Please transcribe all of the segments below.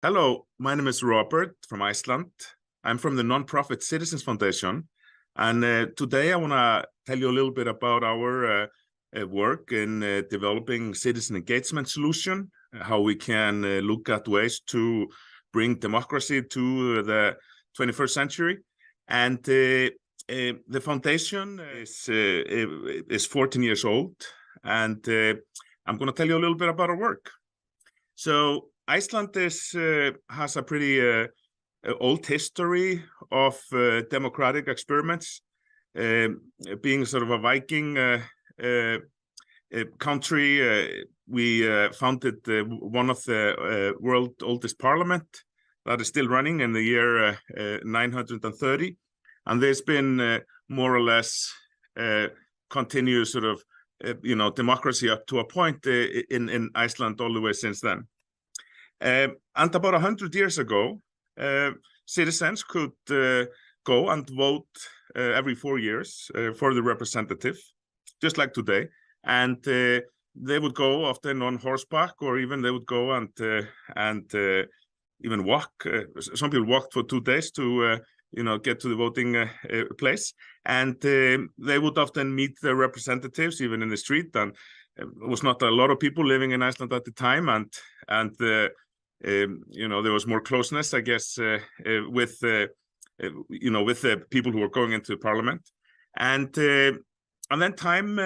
Hello, my name is Robert from Iceland. I'm from the nonprofit Citizens Foundation. And today I want to tell you a little bit about our work in developing citizen engagement solution, how we can look at ways to bring democracy to the 21st century. And the foundation is 14 years old. And I'm going to tell you a little bit about our work. So Iceland has a pretty old history of democratic experiments, being sort of a Viking country. We founded one of the world's oldest parliament that is still running in the year 930. And there's been more or less continuous sort of democracy up to a point in Iceland all the way since then. And about 100 years ago, citizens could go and vote every 4 years for the representative, just like today. And they would go often on horseback, or even they would go and even walk. Some people walked for 2 days to get to the voting place. And they would often meet their representatives even in the street. And there was not a lot of people living in Iceland at the time, and there was more closeness, I guess, with the people who were going into parliament. And then time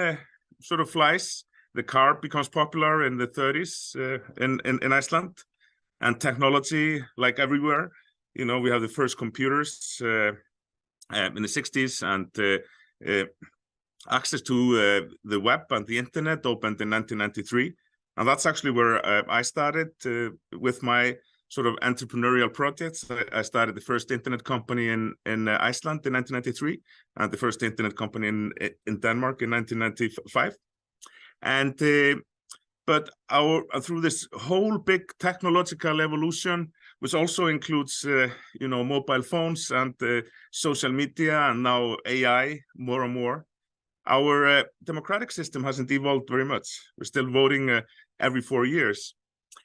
sort of flies. The car becomes popular in the 30s in Iceland, and technology, like everywhere. We have the first computers in the 60s, and access to the web and the internet opened in 1993. And that's actually where I started with my sort of entrepreneurial projects. I started the first internet company in Iceland in 1993, and the first internet company in Denmark in 1995. And but through this whole big technological evolution, which also includes mobile phones and social media, and now AI more and more, our democratic system hasn't evolved very much. We're still voting every 4 years.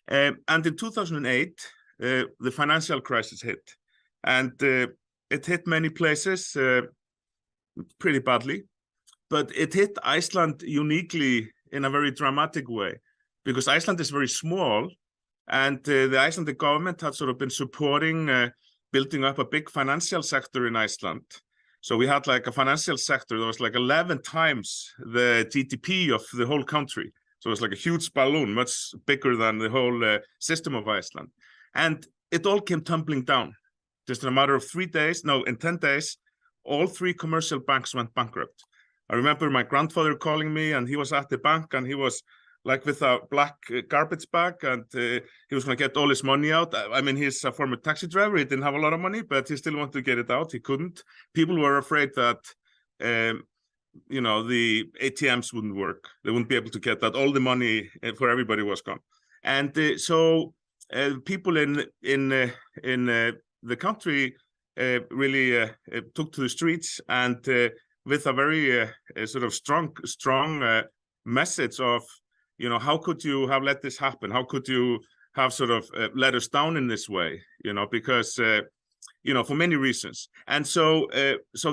And in 2008, the financial crisis hit. And it hit many places pretty badly. But it hit Iceland uniquely in a very dramatic way, because Iceland is very small. And the Icelandic government had sort of been supporting building up a big financial sector in Iceland. So we had like a financial sector that was like 11 times the GDP of the whole country. So it was like a huge balloon, much bigger than the whole system of Iceland. And it all came tumbling down. Just in a matter of 3 days, no, in 10 days, all 3 commercial banks went bankrupt. I remember my grandfather calling me, and he was at the bank, and he was like with a black garbage bag, and he was going to get all his money out. I mean, he's a former taxi driver. He didn't have a lot of money, but he still wanted to get it out. He couldn't. People were afraid that, the ATMs wouldn't work. They wouldn't be able to get that. All the money for everybody was gone. And so people in the country really took to the streets, and with a very sort of strong message of, how could you have let this happen? How could you have sort of let us down in this way? Because, for many reasons. And so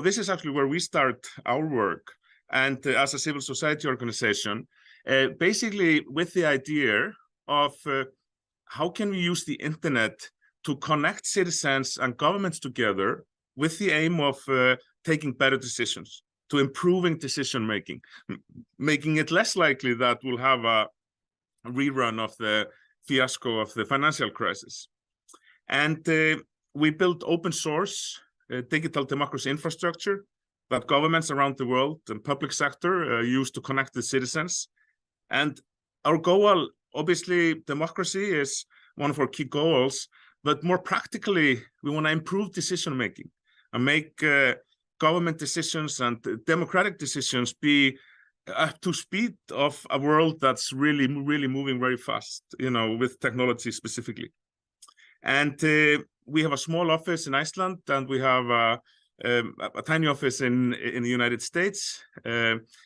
this is actually where we start our work. And as a civil society organization, basically with the idea of how can we use the internet to connect citizens and governments together with the aim of taking better decisions, to improving decision-making, making it less likely that we'll have a rerun of the fiasco of the financial crisis. And we built open source digital democracy infrastructure that governments around the world and public sector use to connect the citizens. And our goal, obviously, democracy is one of our key goals, but more practically, we want to improve decision-making and make government decisions and democratic decisions be up to speed of a world that's really, really moving very fast, with technology specifically. And we have a small office in Iceland, and we have a tiny office in the United States,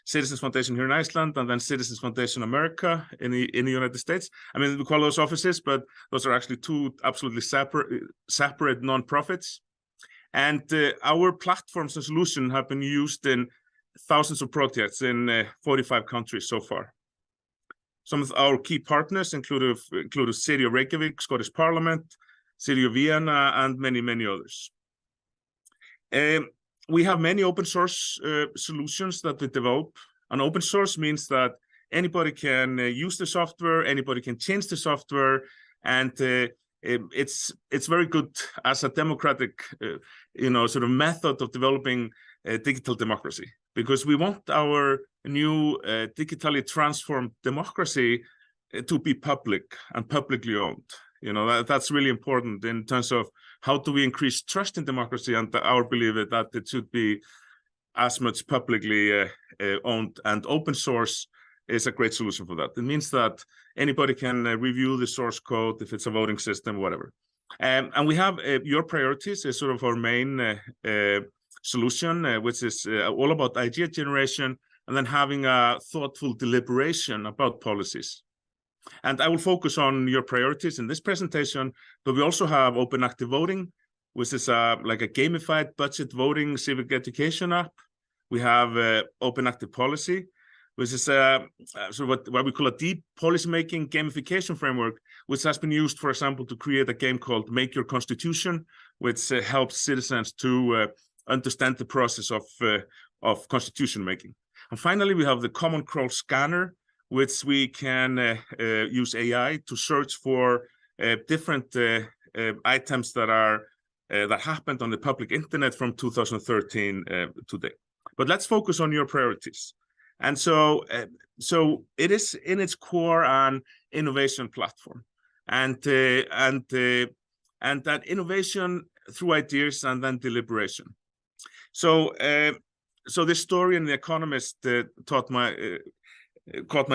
Citizens Foundation here in Iceland, and then Citizens Foundation America in the United States. I mean, we call those offices, but those are actually two absolutely separate nonprofits. And our platforms and solution have been used in thousands of projects in 45 countries so far. Some of our key partners include City of Reykjavik, Scottish Parliament, City of Vienna, and many, many others. We have many open source solutions that we develop. And open source means that anybody can use the software, anybody can change the software, and it's very good as a democratic, sort of method of developing digital democracy, because we want our new digitally transformed democracy to be public and publicly owned. That's really important in terms of how do we increase trust in democracy, and our belief is that it should be as much publicly owned, and open source is a great solution for that. It means that anybody can review the source code, if it's a voting system, whatever. And we have Your Priorities is sort of our main solution, which is all about idea generation and then having a thoughtful deliberation about policies. And I will focus on Your Priorities in this presentation, but we also have Open Active Voting, which is like a gamified budget voting civic education app. We have Open Active Policy, which is sort of what we call a deep policymaking gamification framework, which has been used, for example, to create a game called Make Your Constitution, which helps citizens to understand the process of constitution making. And finally, we have the Common Crawl Scanner, which we can use AI to search for different items that happened on the public internet from 2013 today. But let's focus on Your Priorities. And so it is in its core an innovation platform, and that innovation through ideas and then deliberation. So this story in The Economist caught my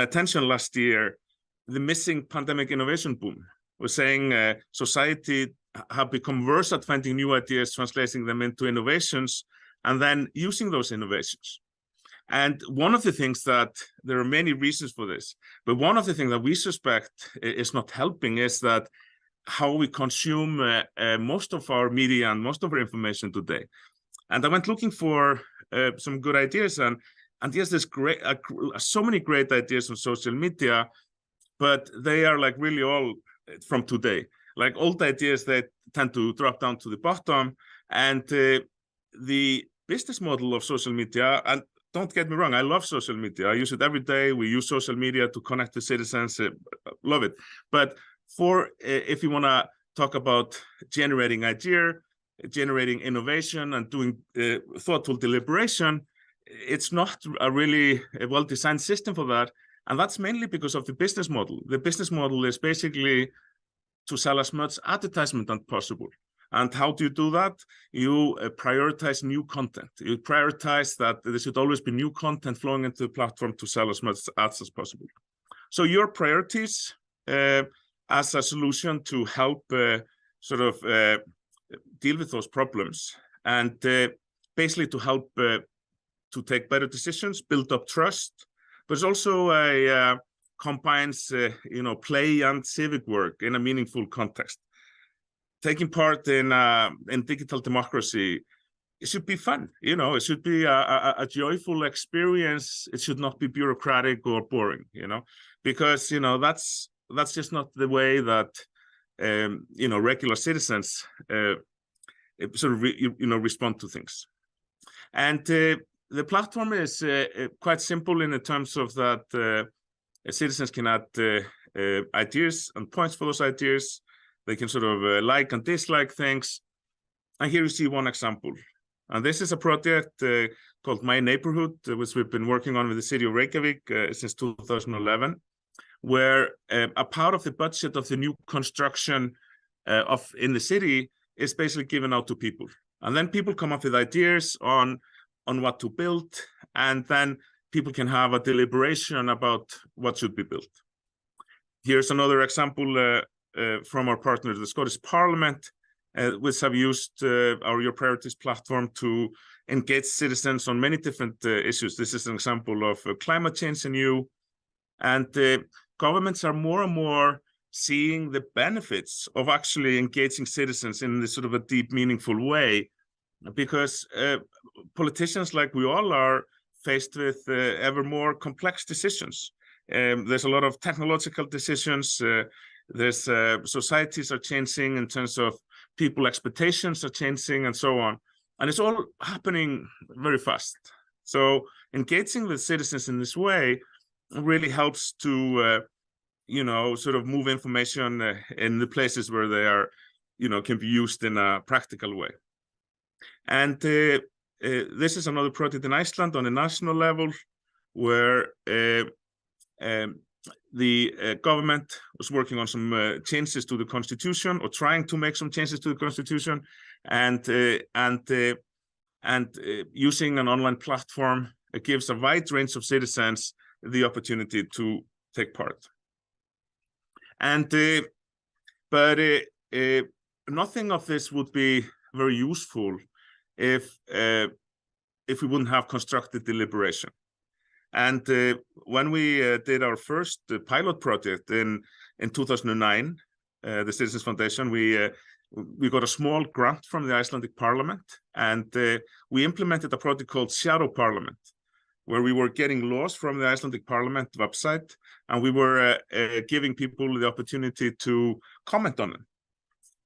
attention last year. The missing pandemic innovation boom was saying society have become worse at finding new ideas, translating them into innovations, and then using those innovations. And one of the things that there are many reasons for this, but one of the things that we suspect is not helping is that how we consume most of our media and most of our information today. And I went looking for some good ideas, and yes, there's so many great ideas on social media, but they are like really all from today. Like old ideas that tend to drop down to the bottom, and the business model of social media, and don't get me wrong, I love social media. I use it every day. We use social media to connect with citizens. Love it. But if you want to talk about generating idea, generating innovation, and doing thoughtful deliberation, it's not a really well-designed system for that. And that's mainly because of the business model. The business model is basically to sell as much advertisement as possible. And how do you do that? You prioritize new content. You prioritize that there should always be new content flowing into the platform to sell as much ads as possible. So Your Priorities as a solution to help deal with those problems, and basically to help to take better decisions, build up trust, but it's also combines play and civic work in a meaningful context. Taking part in digital democracy, it should be fun. It should be a joyful experience. It should not be bureaucratic or boring. Because that's just not the way that regular citizens respond to things. And the platform is quite simple in the terms of that citizens can add ideas and points for those ideas. They can sort of like and dislike things. And here you see one example. And this is a project called My Neighborhood, which we've been working on with the City of Reykjavik since 2011, where a part of the budget of the new construction in the city is basically given out to people. And then people come up with ideas on what to build, and then people can have a deliberation about what should be built. Here's another example from our partner, the Scottish Parliament. which have used our Your Priorities platform to engage citizens on many different issues. This is an example of climate change in EU. And governments are more and more seeing the benefits of actually engaging citizens in this sort of a deep, meaningful way, because politicians, like we all are, faced with ever more complex decisions. There's a lot of technological decisions. There's societies are changing in terms of people expectations are changing and so on. And it's all happening very fast. So engaging with citizens in this way really helps to, sort of move information in the places where they are, can be used in a practical way. And this is another project in Iceland on a national level where the government was working on some changes to the constitution, or trying to make some changes to the constitution, and using an online platform, it gives a wide range of citizens the opportunity to take part. And but nothing of this would be very useful if we wouldn't have constructive deliberation. And when we did our first pilot project in 2009, the Citizens Foundation, we got a small grant from the Icelandic Parliament, and we implemented a project called Shadow Parliament, where we were getting laws from the Icelandic Parliament website, and we were giving people the opportunity to comment on them.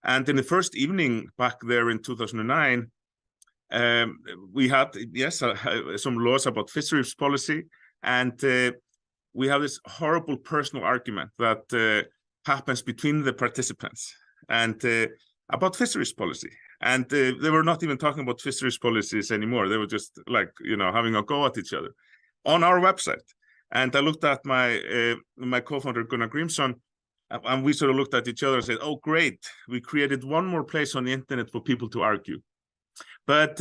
And in the first evening back there in 2009, we had, some laws about fisheries policy, and we have this horrible personal argument that happens between the participants and about fisheries policy. And they were not even talking about fisheries policies anymore. They were just like, having a go at each other on our website. And I looked at my co-founder, Gunnar Grímsson, and we sort of looked at each other and said, oh, great, we created one more place on the internet for people to argue. But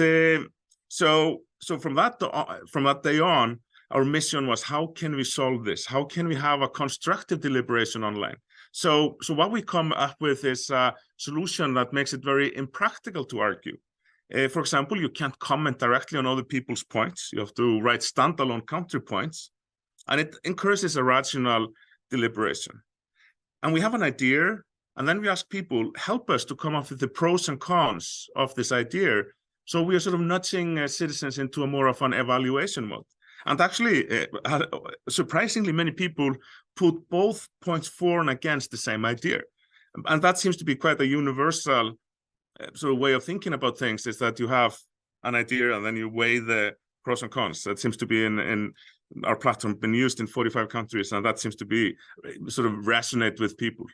so from that day on, our mission was, how can we solve this? How can we have a constructive deliberation online? So what we come up with is a solution that makes it very impractical to argue. For example, you can't comment directly on other people's points. You have to write standalone counterpoints, and it encourages a rational deliberation. And we have an idea, and then we ask people, help us to come up with the pros and cons of this idea. So we are sort of nudging citizens into a more of an evaluation mode. And actually, surprisingly, many people put both points for and against the same idea. And that seems to be quite a universal sort of way of thinking about things, is that you have an idea and then you weigh the pros and cons. That seems to be in our platform, been used in 45 countries, and that seems to be sort of resonate with people.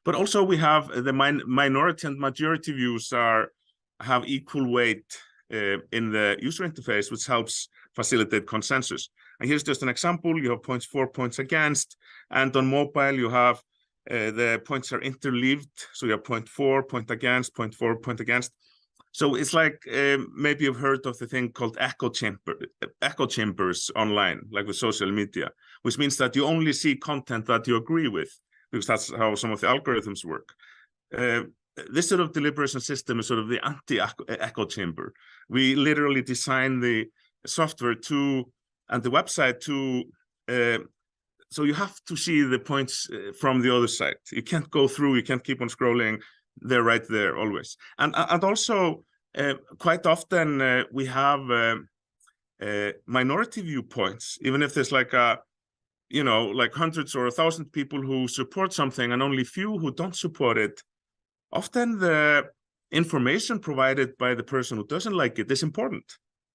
But also we have the minority and majority views have equal weight in the user interface, which helps facilitate consensus. And here's just an example. You have points for, points against, and on mobile you have the points are interleaved. So you have point for, point against, point for, point against. So it's like maybe you've heard of the thing called echo chambers online, like with social media, which means that you only see content that you agree with, because that's how some of the algorithms work. This sort of deliberation system is sort of the anti-echo chamber. We literally design the software and the website to, so you have to see the points from the other side. You can't go through, you can't keep on scrolling. They're right there always. And also quite often we have minority viewpoints, even if there's like like hundreds or 1,000 people who support something and only few who don't support it. Often the information provided by the person who doesn't like it is important.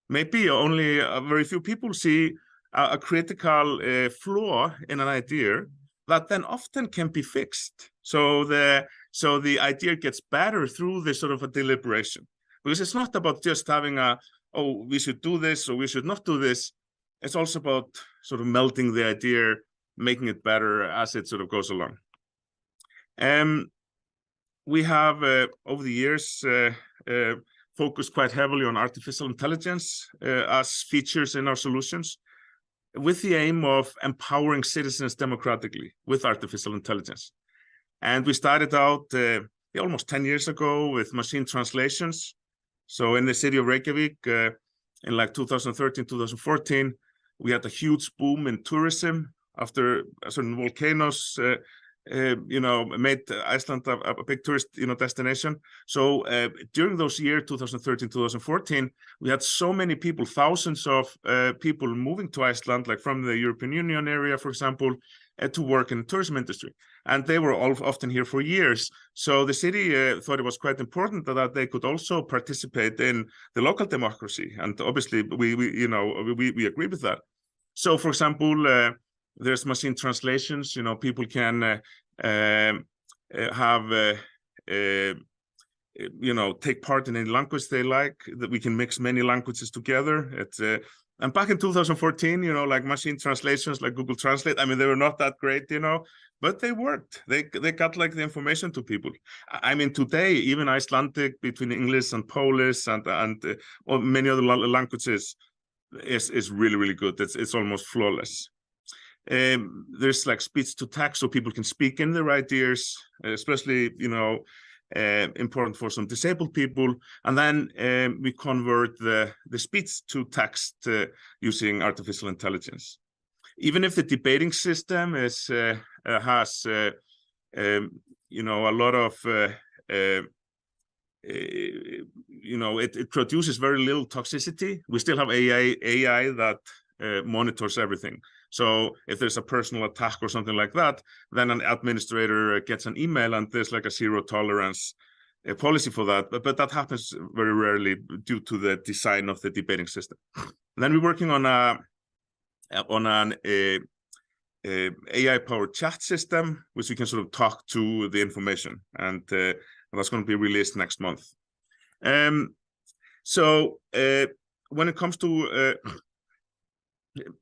Maybe only a very few people see a critical flaw in an idea that then often can be fixed. So the idea gets better through this sort of a deliberation, because it's not about just having we should do this or we should not do this. It's also about sort of melting the idea, making it better as it sort of goes along. We have, over the years, focused quite heavily on artificial intelligence as features in our solutions, with the aim of empowering citizens democratically with artificial intelligence. And we started out almost 10 years ago with machine translations. So in the city of Reykjavik, in like 2013, 2014, we had a huge boom in tourism after certain volcanoes, made Iceland a big tourist, destination. So during those years, 2013, 2014, we had so many people, thousands of people moving to Iceland, like from the European Union area, for example, to work in the tourism industry. And they were all often here for years. So the city thought it was quite important that they could also participate in the local democracy. And obviously, we agree with that. So, for example, there's machine translations. People can take part in any language they like. That we can mix many languages together. And back in 2014, like machine translations, like Google Translate, I mean, they were not that great, but they worked. They got like the information to people. I mean, today, even Icelandic between English and Polish and many other languages is really, really good. It's almost flawless. There's like speech to text, so people can speak in their ideas, especially, important for some disabled people. And then we convert the speech to text using artificial intelligence. Even if the debating system has a lot of it produces very little toxicity. We still have AI that monitors everything. So if there's a personal attack or something like that, then an administrator gets an email and there's like a zero tolerance policy for that. But that happens very rarely due to the design of the debating system. And then we're working on an AI-powered chat system, which you can sort of talk to the information, and that's going to be released next month. So when it comes to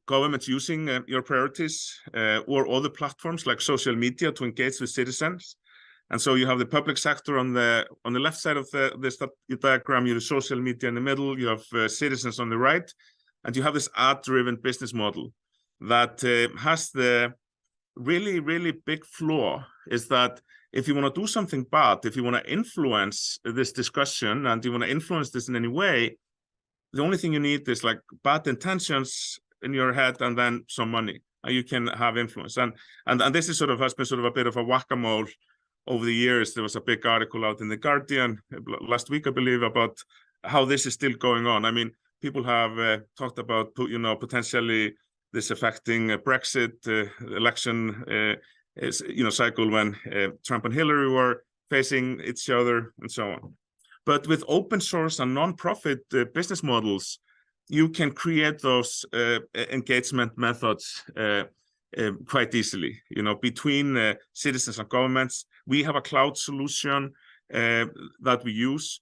governments using your priorities or other platforms like social media to engage with citizens, and so you have the public sector on the left side of this diagram, you have social media in the middle, you have citizens on the right, and you have this ad-driven business model that has the really, really big flaw is that if you want to do something bad, if you want to influence this discussion and you want to influence this in any way, the only thing you need is like bad intentions in your head and then some money, and you can have influence. And this is has been a bit of a whack-a-mole over the years. There was a big article out in The Guardian last week, I believe, about how this is still going on. I mean, people have talked about, potentially this affecting Brexit election cycle when Trump and Hillary were facing each other and so on. But with open source and non-profit business models, you can create those engagement methods quite easily, between citizens and governments. We have a cloud solution that we use,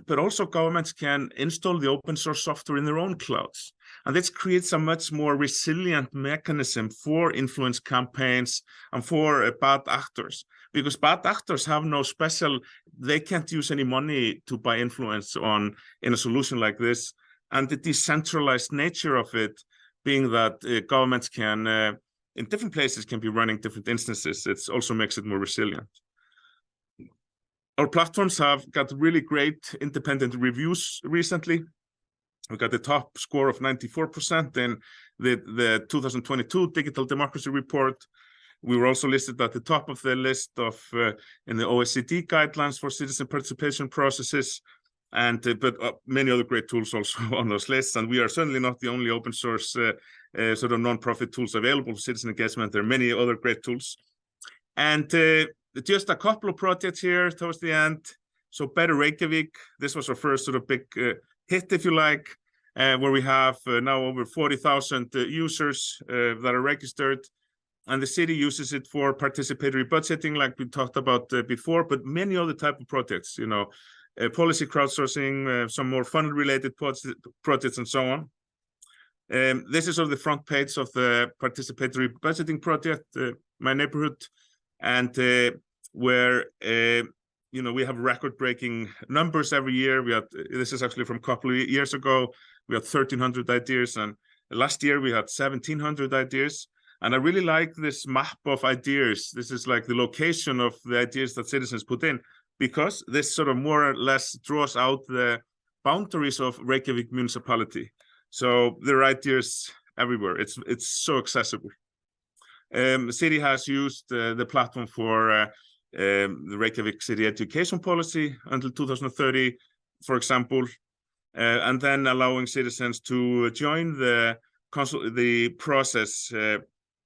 but also governments can install the open source software in their own clouds. And this creates a much more resilient mechanism for influence campaigns and for bad actors, because bad actors have no special, they can't use any money to buy influence in a solution like this. And the decentralized nature of it being that governments can, in different places, can be running different instances. It also makes it more resilient. Our platforms have got really great independent reviews recently. We got the top score of 94% in the 2022 Digital Democracy Report. We were also listed at the top of the list in the OECD guidelines for citizen participation processes, but many other great tools also on those lists. And we are certainly not the only open source non-profit tools available for citizen engagement. There are many other great tools. And just a couple of projects here towards the end. So Better Reykjavik, this was our first big hit, if you like, where we have now over 40,000 users that are registered. And the city uses it for participatory budgeting, like we talked about before, but many other type of projects, policy crowdsourcing, some more funnel-related projects, and so on. This is the front page of the participatory budgeting project, My Neighborhood, and where we have record-breaking numbers every year. This is actually from a couple of years ago. We had 1,300 ideas, and last year we had 1,700 ideas. And I really like this map of ideas. This is like the location of the ideas that citizens put in. because this sort of more or less draws out the boundaries of Reykjavik municipality. So there are ideas everywhere. It's so accessible. The city has used the platform for the Reykjavik city education policy until 2030, for example, and then allowing citizens to join the process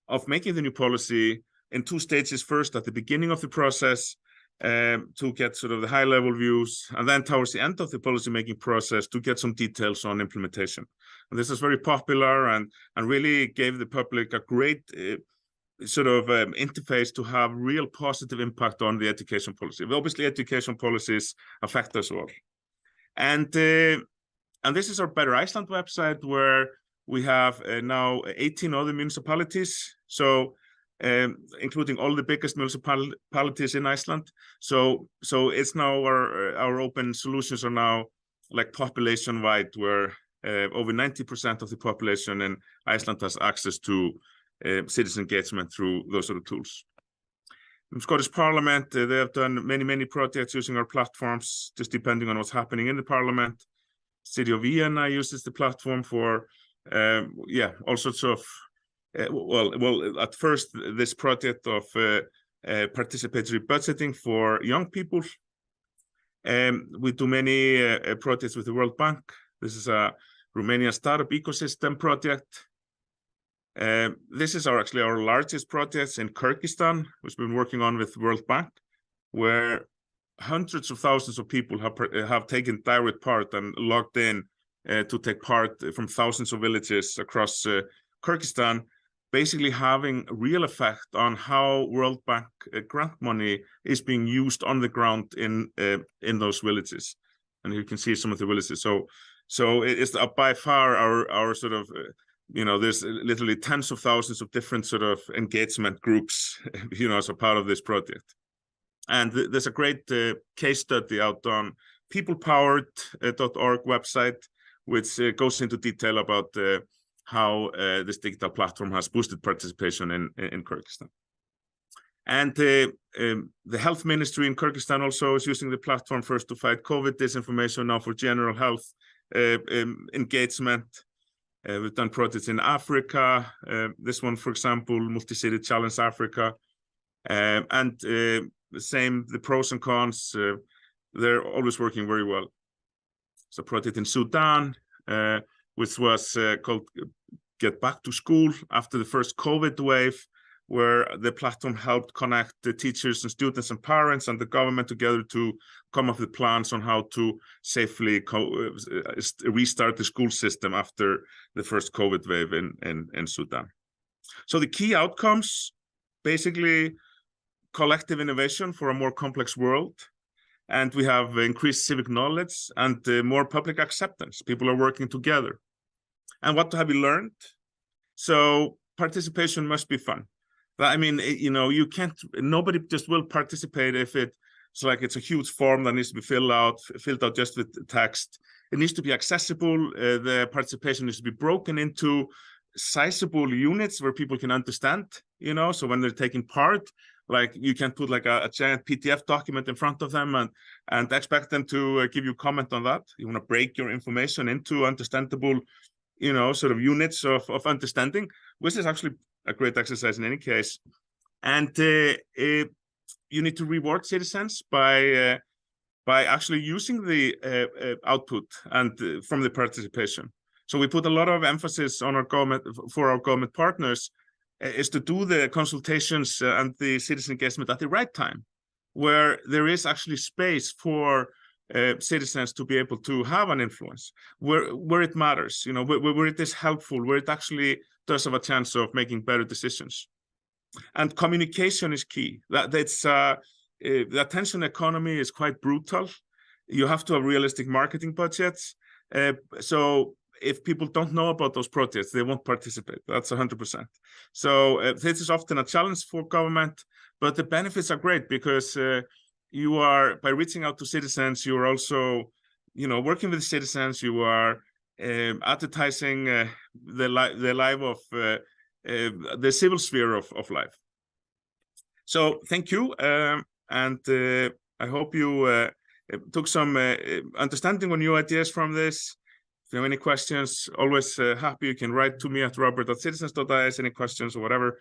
of making the new policy in 2 stages. First, at the beginning of the process, to get sort of the high-level views, and then towards the end of the policy-making process to get some details on implementation. And this is very popular and really gave the public a great sort of interface to have real positive impact on the education policy. Obviously, education policies affect us all. And this is our Better Iceland website, where we have now 18 other municipalities, so including all the biggest municipalities in Iceland. So it's now our open solutions are now like population-wide, where over 90% of the population in Iceland has access to citizen engagement through those sort of tools. In Scottish Parliament, they have done many projects using our platforms, just depending on what's happening in the Parliament. City of Vienna uses the platform for all sorts of well, at first this project of participatory budgeting for young people. We do many projects with the World Bank. This is a Romania startup ecosystem project. This is actually our largest project in Kyrgyzstan, which we've been working on with World Bank, where hundreds of thousands of people have taken direct part and logged in to take part from thousands of villages across Kyrgyzstan, basically having a real effect on how World Bank grant money is being used on the ground in those villages. And you can see some of the villages. So it is by far our sort of there's literally tens of thousands of different sort of engagement groups, as a part of this project. And there's a great case study out on peoplepowered.org website, which goes into detail about how this digital platform has boosted participation in Kyrgyzstan. And the health ministry in Kyrgyzstan also is using the platform first to fight COVID disinformation, now for general health engagement. We've done projects in Africa. This one, for example, Multi-City Challenge Africa. And the same, the pros and cons, they're always working very well. It's a project in Sudan, which was called Get Back to School after the first COVID wave, where the platform helped connect the teachers and students and parents and the government together to come up with plans on how to safely restart the school system after the first COVID wave in Sudan. So the key outcomes, basically collective innovation for a more complex world. And we have increased civic knowledge and more public acceptance. People are working together. And what have we learned? So participation must be fun. I mean, you can't, nobody just will participate if it's like it's a huge form that needs to be filled out just with text. It needs to be accessible. The participation needs to be broken into sizable units where people can understand, so when they're taking part, like you can't put like a giant PDF document in front of them and expect them to give you comment on that. You want to break your information into understandable, sort of units of understanding, which is actually a great exercise in any case. And you need to reward citizens by actually using the output and from the participation. So we put a lot of emphasis on our government partners is to do the consultations and the citizen engagement at the right time, where there is actually space for citizens to be able to have an influence, where it matters, where it is helpful, where it actually does have a chance of making better decisions. And communication is key. The attention economy is quite brutal. You have to have realistic marketing budgets. So if people don't know about those projects, they won't participate. That's 100%. So this is often a challenge for government, but the benefits are great because you are, by reaching out to citizens, you are also, working with citizens, you are advertising the life of the civil sphere of life. So thank you. And I hope you took some understanding or new ideas from this. If you have any questions, always happy. You can write to me at robert@citizens.is, any questions or whatever.